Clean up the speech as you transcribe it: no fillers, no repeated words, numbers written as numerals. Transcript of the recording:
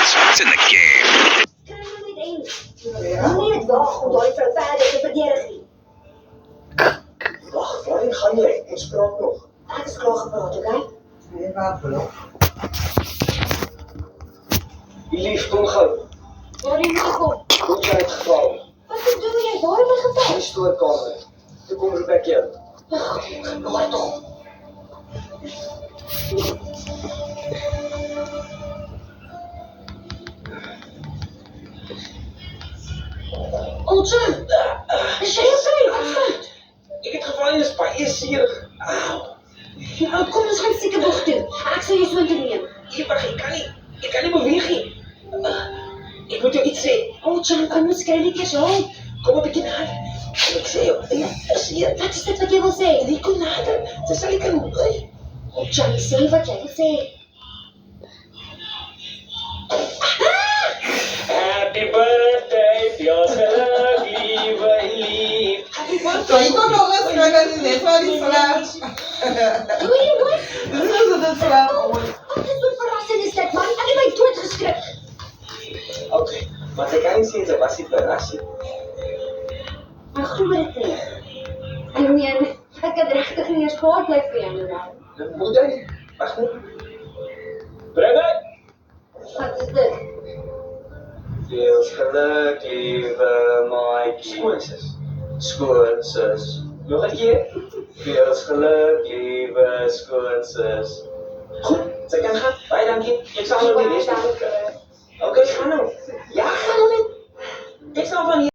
What's in the game? Kry nou net eens. Moenie net wag om daai vrou verder te verdedig nie. Wag, waarheen gaan jy? Ons praat nog. Ek is klaar gepraat, oké? Nee, wacht wel. Lief, kom gauw. Waarheen moet ek kom? Kom jy uitgeval? Wat bedoel jy? Waar het jy In geval? die stoorkamer. Toe kom roep ek jou. Maar toch. Oltje, is jy okay? Wat fout? Ek het geval in die baie seer. Auw. Nou, kom ons gaan seker toe. Ek sal jou so toe neem. Ewig, ek kan nie beweeg nie. Ek moet jou iets sê. Oltje, kan ons kry net eers hulp? Kom 'n bietjie nader. Ek sê jou, is hier. Wat is dit wat jy wil sê? Die kom nader. Dis sal ek kan hoor. Oltje, sê wat jy wil sê. Happy birthday, Pios geluk, lieve lief. Happy So, birthday. ik kom nog eens terug in dit van die slaap. Doe jy wat? Dit is het slaap. Wat is soort verrassing is dit, man? Ek het my dood geskrik. Okay, maar ek kan nie sê dit was nie verrassing. Maar glo dit nie. Ek meen, ek het regtig nie eers kwaad bly vir jou nou. Dit moet jy. Wag net. Bring dit. Wat is dit? Veel geluk, lieve maatjie. Skoonsis. Skoonsis. Nog 'n keer. Veel geluk, lieve skoonsis. Goed, sy kan gaan. Baie dankie. Ek sal nou weer eens. Okay, gaan nou. Ja, gaan nou net. Ek sal van hier